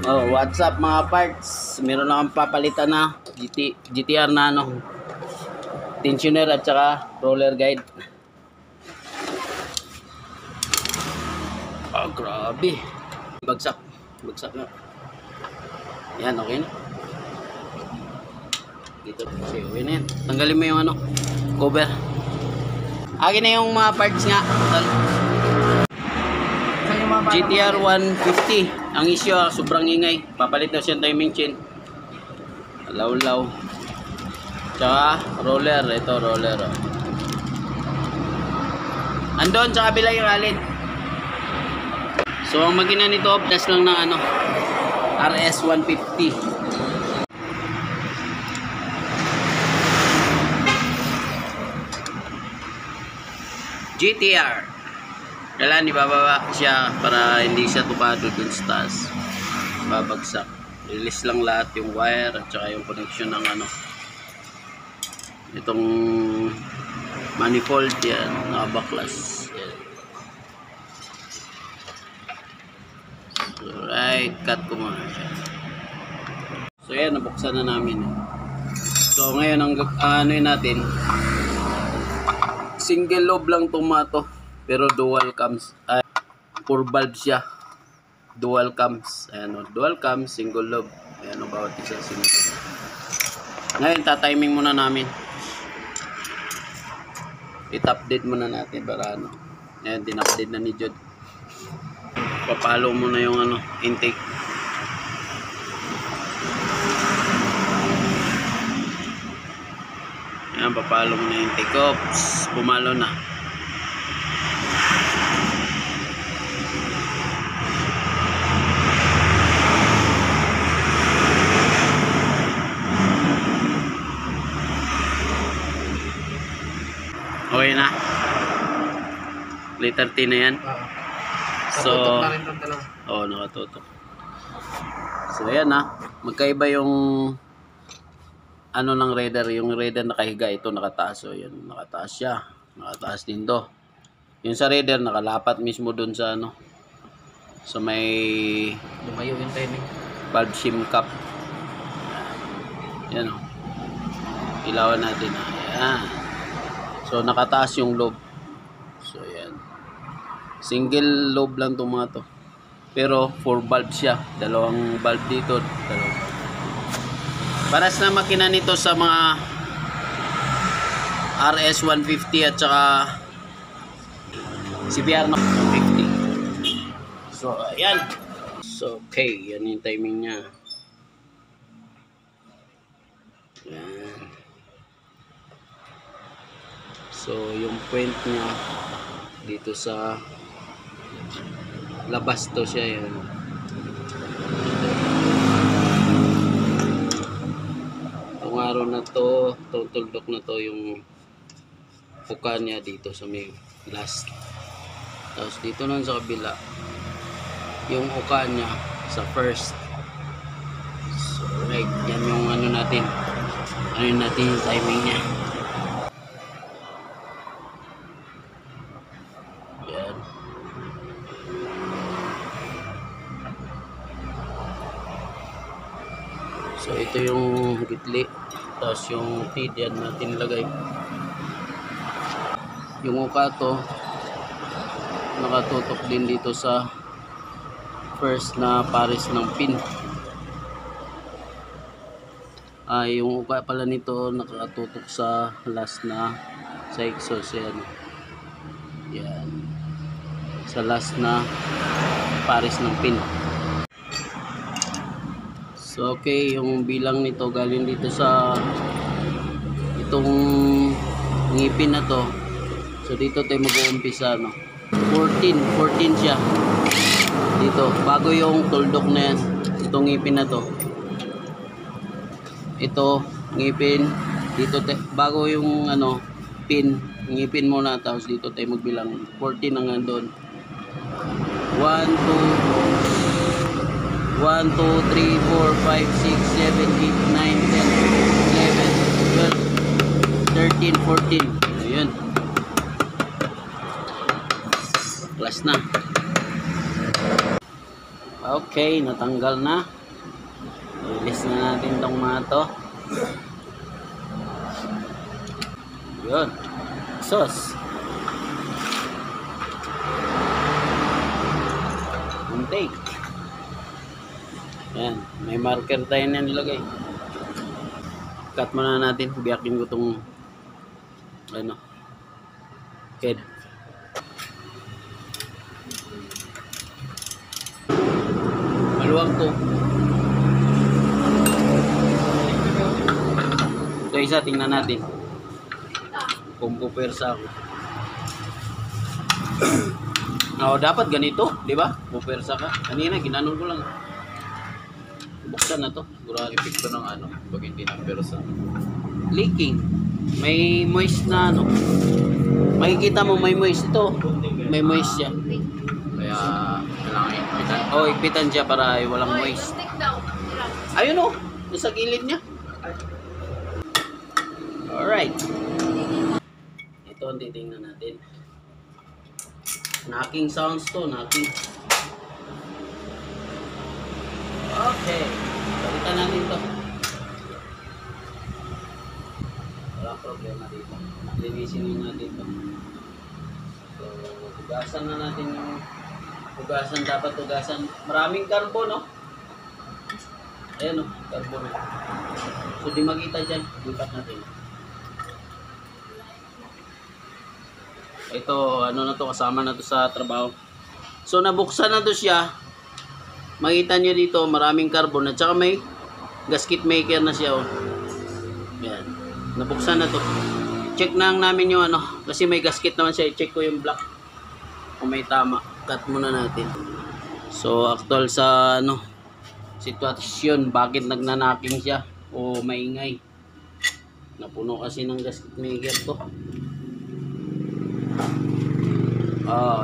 Oh, what's up mga parts? Meron akong papalitan na GTR na tensioner at saka roller guide. Oh, grabe. Bagsak na. Yan, okay na. Dito, okay na yan. Tanggalin mo yung cover. Akin na yung mga parts nga. GTR 150. Ang issue, sobrang ingay. Papalit daw siya timing chain. Law. Tsaka roller. Ito roller. Oh. Andon sa kabila yung alin. So ang makina nito, plus lang ng RS 150. GTR. Kailangan ibababa siya para hindi siya tupado dun sa taas. Babagsak. Release lang lahat yung wire at saka yung connection ng itong manifold yan, nakabaklas. Yan. Alright, cut ko muna siya. So yan, nabuksan na namin. So ngayon, ang natin, single lobe lang tomato. Pero dual cams, 4 valve siya. Dual cams. Ayan o, dual cams, single lobe. Ayan o, bawat isa single lobe. Ngayon, tatiming muna namin. It-update muna natin para Ayan, din-update na ni Jod. Papalo muna yung intake. Ayan, papalo muna yung intake. Oops, pumalo na. Okay na. Letter T na yan. So, nakatutok. So, ayan na. Magkaiba yung ng radar. Yung radar nakahiga. Ito nakataas. So, yan. Nakataas siya. Nakataas din to. Yung sa radar, nakalapat mismo dun sa sa may lumayo yung timing. Valve shim cap. Yan o. Ilawan natin. Ayan. So, nakataas yung lobe. So, yan. Single lobe lang itong mga to. Pero, 4 valve siya. Dalawang valve dito. Paras na makina nito sa mga RS 150 at saka CBR 150. So, ayan. So, okay. Yan yung timing niya. Yan. So, yung point niya dito sa labas to siya yan. Itong araw na to, itong tuldok na to, yung puka niya dito sa may last. Tapos dito nun sa kabila, yung uka niya sa first. So, right, yan yung natin. Natin yung timing niya. So ito yung gitli, tapos yung feed yan natin lagay. Yung uka to nakatutok din dito sa first na pares ng pin. Yung uka pala nito nakatutok sa last na sa exhaust yan. Yan. Sa last na pares ng pin. So okay, yung bilang nito galing dito sa itong ngipin na to. So dito tayo mag-uumpisa 14 siya. Dito, bago yung tuldok na yan. Itong ngipin na to. Ito, ngipin dito bago yung pin, ngipin muna tapos dito tayo magbilang 14 ang andon. 1, 2, 3, 4, 5, 6, 7, 8, 9, 10, 11, 12, 13, 14. Ayan. Plus na. Okay, natanggal na. Release na natin tong mga to. Yun. Sauce. Intake. Yan. May marker tayo na nilagay. Cut muna natin. Biyakin ko tong ano. Head. Maluwag to. Ito isa, tingnan natin kung pupersa ako. Dapat ganito, di ba? Pupersa ka. Kanina, ginanon ko lang. Buksan na to. Sigurado epekto ng ano, pag hindi na persa. Leaking. May moist na ano. Makikita mo may moist ito. May moist siya. Kaya, kailangan ipitan. Ipitan siya para walang moist. Ayun o, nasa gilid niya. Alright. Ito ang titingnan natin. Knocking sounds to, knocking. Okay. Balikan natin to. Wala problema dito. Linisin natin to. So, hugasan na natin yung hugasan. Dapat hugasan. Maraming carbon, no? Ayan, no? Carbon. So, di makita dyan. Lipat natin. Ito, ano na to, kasama na to sa trabaho. So, nabuksan na to siya. Makita nyo dito, maraming carbon. At saka may gasket maker na siya. Oh. Yan. Nabuksan na to. Check na namin yung ano. Kasi may gasket naman siya. Check ko yung block. Kung may tama. Cut muna natin. So, actual sa ano, sitwasyon. Bakit nagnanaking siya? O maingay. Napuno kasi ng gasket maker to.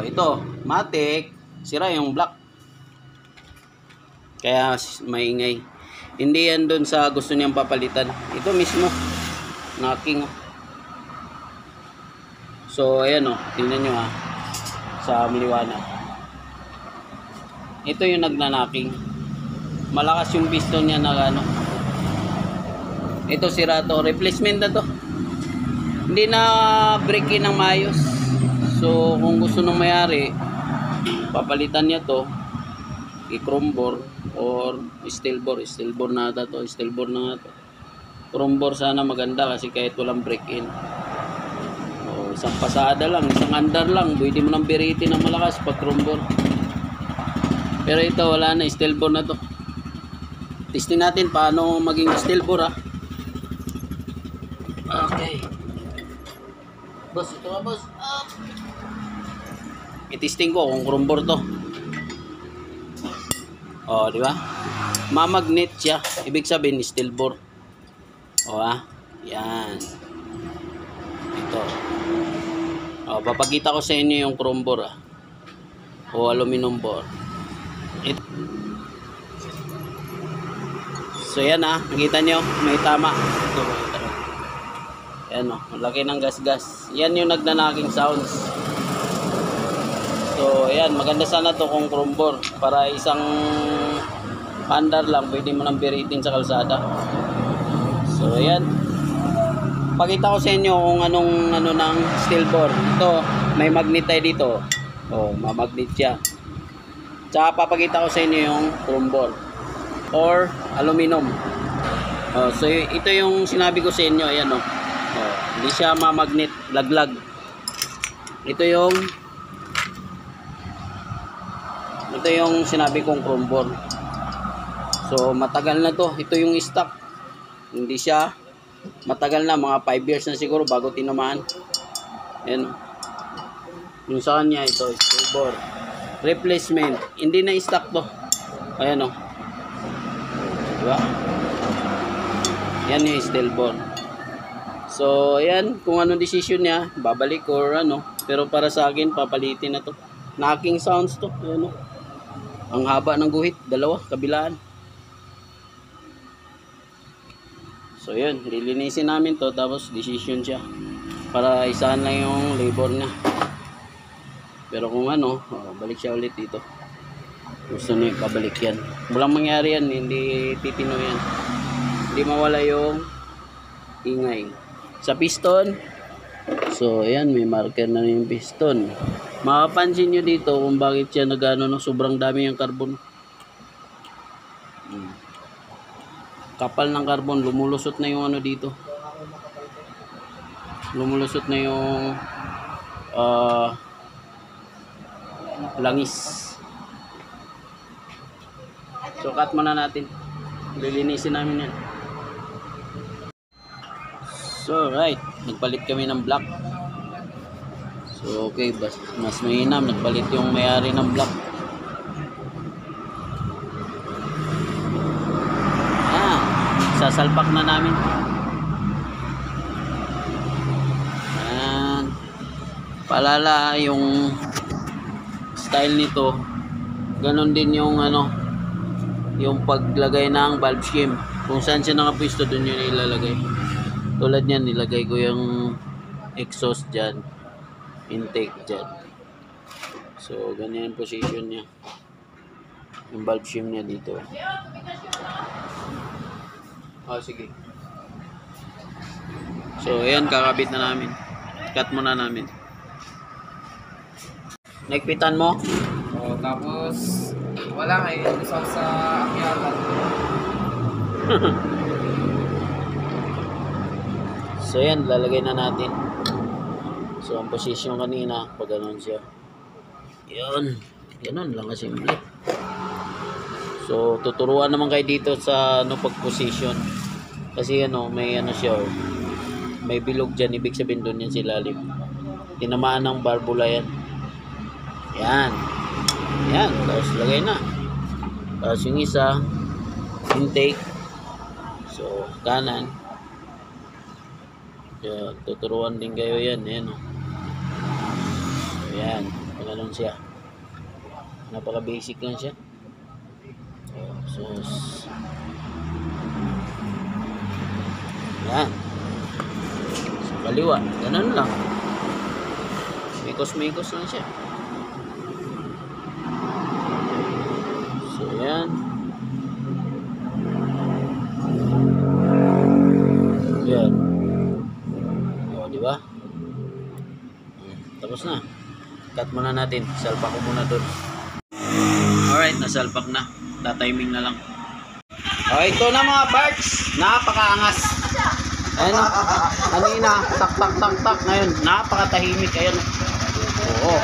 Ito, matik, sira yung block. Kaya maingay. Hindi yan doon sa gusto niyang papalitan. Ito mismo, knocking. So, ayan o, tingnan nyo sa maliwanag. Ito yung nagnanacking. Malakas yung piston niya na ano. Ito sira to, replacement na to. Hindi na break in ng maayos. So, kung gusto nang mayari, papalitan niya to, i-chrome bore or steel bore. Steel bore na ata to. Steel bore na ito. Chrome bore sana maganda kasi kahit walang break-in. Isang pasada lang, isang andar lang. Pwede mo nang biritin ng malakas pag chrome bore. Pero ito, wala na. Steel bore na to. Testing natin paano maging steel bore, ha. Okay. Boss, ito nga, boss. I-testing ko kung chrome bore to. Di ba? Mamagnet siya. Ibig sabihin steel bore. Yan. Ito. Papakita ko sa inyo yung chrome bore, o aluminum bore. Ito. So yan, nakita nyo, may tama. Ito, yan, laki ng gas-gas. Yan yung nagnanaking sounds. So, ayan, maganda sana to kung chrome bore. Para isang pandar lang, pwede mo nang biritin sa kalsada. So, ayan. Pakita ko sa inyo kung anong ng steel bore. Ito, may magnet tayo dito. Mamagnet siya. Tsaka papakita ko sa inyo yung chrome bore or aluminum. So, ito yung sinabi ko sa inyo. Ayan, hindi siya mamagnet, laglag. Ito yung sinabi kong chrome bore. So, matagal na to. Ito yung stock. Hindi siya matagal na. Mga 5 years na siguro bago tinamaan. Ayan. Yung sa kanya, ito, steel bore. Replacement. Hindi na stock to. Ayan, diba? Yan yung steel bore. So, ayan. Kung ano decision niya, babalik or ano. Pero para sa akin, papalitin na to. Knocking sounds to. Ayan, ang haba ng guhit, dalawa, kabilaan. So yun, lilinisin namin to, tapos decision siya. Para isahan lang yung labor niya. Pero kung ano, balik siya ulit dito. Gusto niya pabalik yan. Walang mangyari yan, hindi titino yan. Hindi mawala yung ingay. Sa piston, so ayan, may marker na yung piston. Makapansin nyo dito kung bakit siya nagano no, sobrang dami yung carbon. Kapal ng carbon, lumulusot na yung ano dito. Lumulusot na yung langis. So cut muna natin. Lilinisin namin yan. So right, nagpalit kami ng block. So okay, mas mainam, nagpalit yung may-ari ng block. Ah, sasalpak na namin. Ayan. Paalala, yung style nito, ganon din yung ano, yung paglagay ng valve shim. Kung saan siya nakapwisto, doon yun ilalagay. Tulad niyan, nilagay ko yung exhaust dyan, intake dyan. So ganyan position niya, yung valve shim niya dito. Sige. So ayan, kakabit na namin. Cut muna namin. Naikpitan mo? Tapos wala nga yun sa akyatan. So yan, lalagay na natin. So ang position kanina, pag ganun siya. Yun, ganun lang kasimple. So tuturuan naman kayo dito sa ano, pag-position. Kasi ano, may ano siya, may bilog dyan, ibig sabihin doon yan silalim. Tinamaan ng barbula yan. Yan. Yan, tapos lagay na. Tapos yung isa, intake. So kanan. Yan, tuturuan din kayo yan. Yan o. So yan, ganun siya. Napaka basic lang siya. So yan. Sa kaliwa, ganun lang. Mikos-mikos lang siya. So yan. Yan. O, di ba? Tapos na. Cut muna natin. Salpak ko muna doon. Alright, nasalpak na. Tatiming na lang. O, ito na mga parts. Napakaangas. Ayan o. Kanina, tak tak tak tak. Ngayon, napakatahimik. Ayan o. Oo.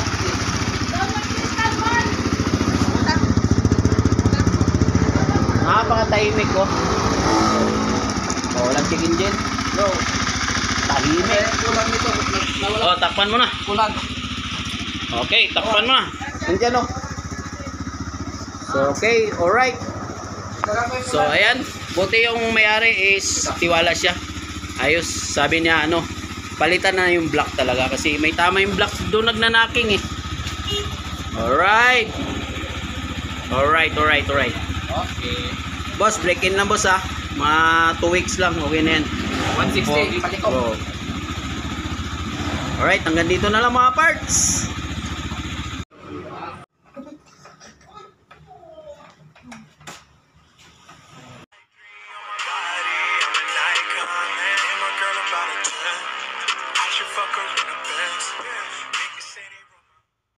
Napakatahimik ko. Walang chicken din. Bro. Tahimik. Kulang nito. Takpan mo na. Kulang. Okay, takpan mo na. Nandiyan o. So, okay. Alright. So, ayan. Buti yung may-ari is tiwala siya. Ayos. Sabi niya, ano, palitan na yung block talaga. Kasi may tama yung block. Doon nagnanaking eh. Alright. Alright. Okay. Boss, break in lang boss ha. Mga 2 weeks lang. Okay na yan. 160. Palikop. Alright, hanggang dito na lang mga parts.